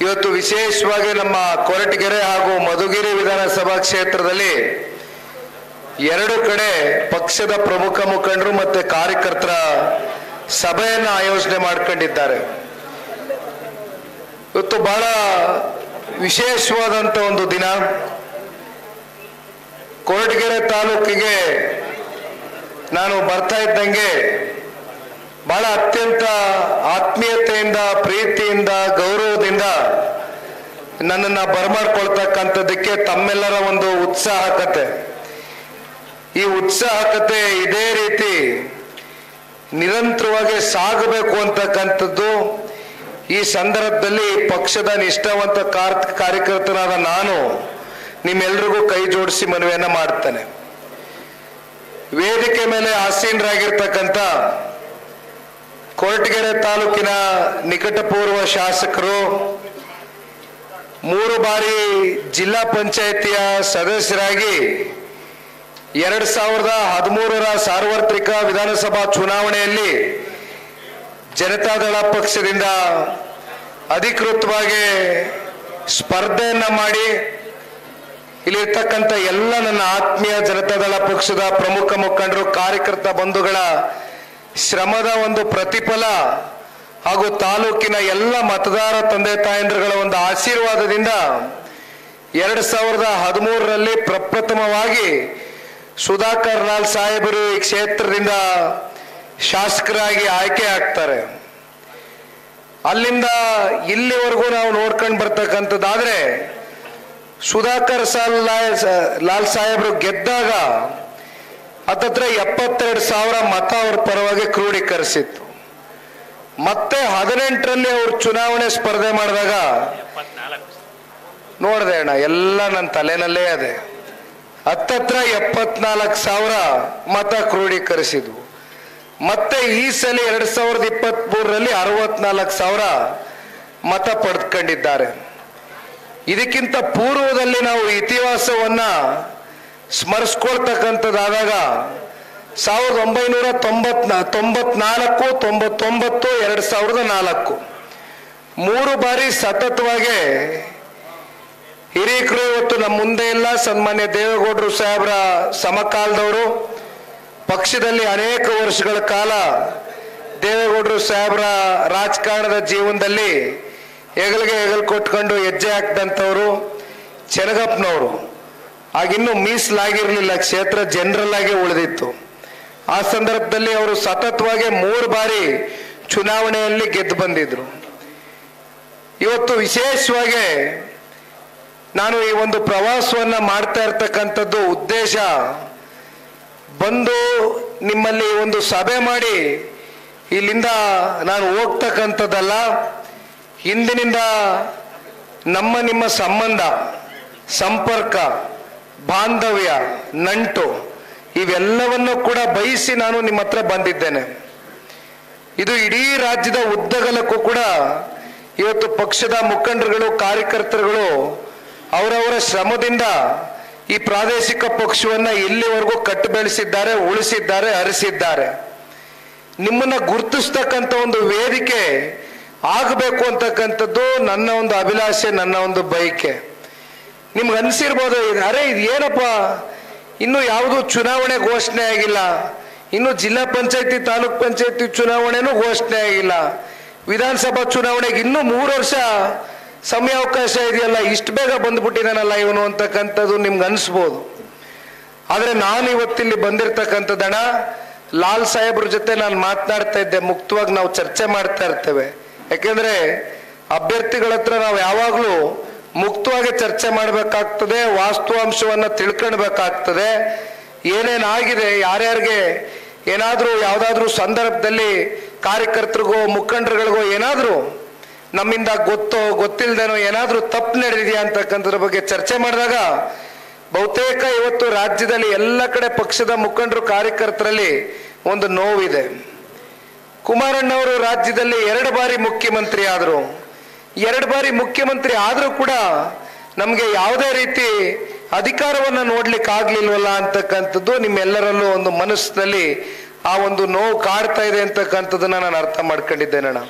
ಇವತ್ತು ವಿಶೇಷವಾಗಿ ನಮ್ಮ ಕೊರಟಗೆರೆ ಹಾಗೂ ಮಧುಗಿರಿ ವಿಧಾನಸಭಾ ಕ್ಷೇತ್ರದಲ್ಲಿ ಎರಡು ಕಡೆ ಪಕ್ಷದ ಪ್ರಮುಖ ಮುಖಂಡರು ಮತ್ತೆ ಕಾರ್ಯಕರ್ತರ ಸಭೆಯನ್ನು ಆಯೋಜನೆ ಮಾಡಿಕೊಂಡಿದ್ದಾರೆ. ಇವತ್ತು ಬಹಳ ವಿಶೇಷವಾದಂತ ಒಂದು ದಿನ. ಕೊರಟಗೆರೆ ತಾಲೂಕಿಗೆ ನಾನು ಬರ್ತಾ ಇದ್ದಂಗೆ ಬಹಳ ಅತ್ಯಂತ ಆತ್ಮೀಯತೆಯಿಂದ, ಪ್ರೀತಿಯಿಂದ, ಗೌರವದಿಂದ ನನ್ನನ್ನು ಬರಮಾಡ್ಕೊಳ್ತಕ್ಕಂಥದ್ದಕ್ಕೆ ತಮ್ಮೆಲ್ಲರ ಒಂದು ಉತ್ಸಾಹಕತೆ, ಈ ಉತ್ಸಾಹಕತೆ ಇದೇ ರೀತಿ ನಿರಂತರವಾಗಿ ಸಾಗಬೇಕು ಅಂತಕ್ಕಂಥದ್ದು ಈ ಸಂದರ್ಭದಲ್ಲಿ ಪಕ್ಷದ ನಿಷ್ಠಾವಂತ ಕಾರ್ಯಕರ್ತನಾದ ನಾನು ನಿಮ್ಮೆಲ್ರಿಗೂ ಕೈ ಜೋಡಿಸಿ ಮನವಿಯನ್ನ ಮಾಡ್ತೇನೆ. ವೇದಿಕೆ ಮೇಲೆ ಆಸೀನರಾಗಿರ್ತಕ್ಕಂಥ ಕೊರಟಗೆರೆ ತಾಲೂಕಿನ ನಿಕಟಪೂರ್ವ ಶಾಸಕರು, 3 ಬಾರಿ ಜಿಲ್ಲಾ ಪಂಚಾಯಿತಿಯ ಸದಸ್ಯರಾಗಿ 2013ರ ಸಾರ್ವತ್ರಿಕ ವಿಧಾನಸಭಾ ಚುನಾವಣೆಯಲ್ಲಿ ಜನತಾದಳ ಪಕ್ಷದಿಂದ ಅಧಿಕೃತವಾಗಿ ಸ್ಪರ್ಧೆಯನ್ನ ಮಾಡಿ ಇಲ್ಲಿರ್ತಕ್ಕಂಥ ಎಲ್ಲ ನನ್ನ ಆತ್ಮೀಯ ಜನತಾದಳ ಪಕ್ಷದ ಪ್ರಮುಖ ಮುಖಂಡರು, ಕಾರ್ಯಕರ್ತ ಬಂಧುಗಳ ಶ್ರಮದ ಒಂದು ಪ್ರತಿಫಲ ಹಾಗೂ ತಾಲೂಕಿನ ಎಲ್ಲ ಮತದಾರ ತಂದೆ ತಾಯಂದ್ರಗಳ ಒಂದು ಆಶೀರ್ವಾದದಿಂದ 2013ರಲ್ಲಿ ಪ್ರಪ್ರಥಮವಾಗಿ ಸುಧಾಕರ್ ಲಾಲ್ ಸಾಹೇಬರು ಈ ಕ್ಷೇತ್ರದಿಂದ ಶಾಸಕರಾಗಿ ಆಯ್ಕೆ ಆಗ್ತಾರೆ. ಅಲ್ಲಿಂದ ಇಲ್ಲಿವರೆಗೂ ನಾವು ನೋಡ್ಕೊಂಡು ಬರ್ತಕ್ಕಂಥದ್ದಾದ್ರೆ ಸುಧಾಕರ್ ಲಾಲ್ ಸಾಹೇಬರು ಗೆದ್ದಾಗ ಹತ್ತತ್ರ 72,000 ಮತ ಅವ್ರ ಪರವಾಗಿ ಕ್ರೋಢೀಕರಿಸಿತ್ತು. ಮತ್ತೆ 18ರಲ್ಲಿ ಅವರು ಚುನಾವಣೆ ಸ್ಪರ್ಧೆ ಮಾಡಿದಾಗ ನೋಡಿದೆ ಅಣ್ಣ, ಎಲ್ಲ ನನ್ನ ತಲೆನಲ್ಲೇ ಅದೇ, ಹತ್ತತ್ರ 74,000 ಮತ ಕ್ರೋಢೀಕರಿಸಿದ್ವು. ಮತ್ತೆ ಈ ಸಲ 2023ರಲ್ಲಿ 64,000 ಮತ ಪಡೆದುಕೊಂಡಿದ್ದಾರೆ. ಇದಕ್ಕಿಂತ ಪೂರ್ವದಲ್ಲಿ ನಾವು ಇತಿಹಾಸವನ್ನ ಸ್ಮರಿಸ್ಕೊಳ್ತಕ್ಕಂಥದ್ದಾದಾಗ 1994, 99, 2004 3 ಬಾರಿ ಸತತವಾಗಿ ಹಿರೀಕರು ಇವತ್ತು ನಮ್ಮ ಮುಂದೆ ಇಲ್ಲ, ಸನ್ಮಾನ್ಯ ದೇವೇಗೌಡರು ಸಾಹೇಬರ ಸಮಕಾಲದವರು, ಪಕ್ಷದಲ್ಲಿ ಅನೇಕ ವರ್ಷಗಳ ಕಾಲ ದೇವೇಗೌಡರು ಸಾಹೇಬರ ರಾಜಕಾರಣದ ಜೀವನದಲ್ಲಿ ಹೆಗಲಿಗೆ ಹೆಗಲು ಕೊಟ್ಕೊಂಡು ಹೆಜ್ಜೆ ಹಾಕಿದಂಥವ್ರು ಚೆನ್ನಗಪ್ಪನವರು. ಆಗಿನ್ನೂ ಮೀಸಲಾಗಿರ್ಲಿಲ್ಲ, ಕ್ಷೇತ್ರ ಜನರಲ್ ಆಗಿ ಉಳಿದಿತ್ತು. ಆ ಸಂದರ್ಭದಲ್ಲಿ ಅವರು ಸತತವಾಗಿ 3 ಬಾರಿ ಚುನಾವಣೆಯಲ್ಲಿ ಗೆದ್ದು ಬಂದಿದ್ರು. ಇವತ್ತು ವಿಶೇಷವಾಗಿ ನಾನು ಈ ಒಂದು ಪ್ರವಾಸವನ್ನ ಮಾಡ್ತಾ ಇರ್ತಕ್ಕಂಥದ್ದು ಉದ್ದೇಶ ಬಂದು ನಿಮ್ಮಲ್ಲಿ ಒಂದು ಸಭೆ ಮಾಡಿ ಇಲ್ಲಿಂದ ನಾನು ಹೋಗ್ತಕ್ಕಂಥದ್ದಲ್ಲ. ಹಿಂದಿನಿಂದ ನಿಮ್ಮ ಸಂಬಂಧ, ಸಂಪರ್ಕ, ಬಾಂಧವ್ಯ, ನಂಟು ಇವೆಲ್ಲವನ್ನು ಕೂಡ ಬಯಸಿ ನಾನು ನಿಮ್ಮ ಹತ್ರ ಬಂದಿದ್ದೇನೆ. ಇದು ಇಡೀ ರಾಜ್ಯದ ಉದ್ದಗಲಕ್ಕೂ ಕೂಡ ಇವತ್ತು ಪಕ್ಷದ ಮುಖಂಡರುಗಳು, ಕಾರ್ಯಕರ್ತರುಗಳು ಅವರವರ ಶ್ರಮದಿಂದ ಈ ಪ್ರಾದೇಶಿಕ ಪಕ್ಷವನ್ನ ಇಲ್ಲಿವರೆಗೂ ಕಟ್ಟು ಬೆಳೆಸಿದ್ದಾರೆ, ಉಳಿಸಿದ್ದಾರೆ, ಹರಿಸಿದ್ದಾರೆ. ನಿಮ್ಮನ್ನ ಗುರುತಿಸ್ತಕ್ಕಂಥ ಒಂದು ವೇದಿಕೆ ಆಗಬೇಕು ಅಂತಕ್ಕಂಥದ್ದು ನನ್ನ ಒಂದು ಅಭಿಲಾಷೆ, ನನ್ನ ಒಂದು ಬಯಕೆ. ನಿಮ್ಗೆ ಅನ್ಸಿರ್ಬೋದು, ಅರೆ ಇದು ಏನಪ್ಪ, ಇನ್ನು ಯಾವುದು ಚುನಾವಣೆ ಘೋಷಣೆ ಆಗಿಲ್ಲ, ಇನ್ನು ಜಿಲ್ಲಾ ಪಂಚಾಯತಿ, ತಾಲೂಕ್ ಪಂಚಾಯತಿ ಚುನಾವಣೆನೂ ಘೋಷಣೆ ಆಗಿಲ್ಲ, ವಿಧಾನಸಭಾ ಚುನಾವಣೆಗೆ ಇನ್ನೂ 3 ವರ್ಷ ಸಮಯಾವಕಾಶ ಇದೆಯಲ್ಲ, ಇಷ್ಟು ಬೇಗ ಬಂದ್ಬಿಟ್ಟಿದ್ದಾನಲ್ಲ ಇವನು ಅಂತಕ್ಕಂಥದ್ದು ನಿಮ್ಗೆ ಅನಿಸ್ಬೋದು. ಆದರೆ ನಾನು ಇವತ್ತಿಲ್ಲಿ ಬಂದಿರತಕ್ಕಂಥದ್ದಣ್ಣ, ಲಾಲ್ ಸಾಹೇಬ್ರ ಜೊತೆ ನಾನು ಮಾತನಾಡ್ತಾ ಇದ್ದೆ, ಮುಕ್ತವಾಗಿ ನಾವು ಚರ್ಚೆ ಮಾಡ್ತಾ ಇರ್ತೇವೆ. ಯಾಕೆಂದ್ರೆ ಅಭ್ಯರ್ಥಿಗಳ ಹತ್ರ ನಾವು ಯಾವಾಗಲೂ ಮುಕ್ತವಾಗಿ ಚರ್ಚೆ ಮಾಡಬೇಕಾಗ್ತದೆ, ವಾಸ್ತವಾಂಶವನ್ನ ತಿಳ್ಕೊಳ್ಬೇಕಾಗ್ತದೆ. ಏನೇನಾಗಿದೆ, ಯಾರ್ಯಾರಿಗೆ ಏನಾದರೂ ಯಾವುದಾದ್ರೂ ಸಂದರ್ಭದಲ್ಲಿ ಕಾರ್ಯಕರ್ತರಿಗೋ ಮುಖಂಡರುಗಳಿಗೋ ಏನಾದರೂ ನಮ್ಮಿಂದ ಗೊತ್ತಿಲ್ಲದೇನೋ ಏನಾದರೂ ತಪ್ಪು ನಡೆದಿದೆಯಾ ಅಂತಕ್ಕಂಥದ್ರ ಬಗ್ಗೆ ಚರ್ಚೆ ಮಾಡಿದಾಗ ಬಹುತೇಕ ಇವತ್ತು ರಾಜ್ಯದಲ್ಲಿ ಎಲ್ಲ ಕಡೆ ಪಕ್ಷದ ಮುಖಂಡರು, ಕಾರ್ಯಕರ್ತರಲ್ಲಿ ಒಂದು ನೋವಿದೆ. ಕುಮಾರಣ್ಣವರು ರಾಜ್ಯದಲ್ಲಿ 2 ಬಾರಿ ಮುಖ್ಯಮಂತ್ರಿ ಆದರು. 2 ಬಾರಿ ಮುಖ್ಯಮಂತ್ರಿ ಆದರೂ ಕೂಡ ನಮಗೆ ಯಾವುದೇ ರೀತಿ ಅಧಿಕಾರವನ್ನು ನೋಡ್ಲಿಕ್ಕೆ ಆಗ್ಲಿಲ್ವಲ್ಲ ಅಂತಕ್ಕಂಥದ್ದು ನಿಮ್ಮೆಲ್ಲರಲ್ಲೂ ಒಂದು ಮನಸ್ಸಿನಲ್ಲಿ ಆ ಒಂದು ನೋವು ಕಾಡ್ತಾ ಇದೆ ಅಂತಕ್ಕಂಥದ್ದನ್ನ ನಾನು ಅರ್ಥ ಮಾಡ್ಕೊಂಡಿದ್ದೇನಣ್ಣ.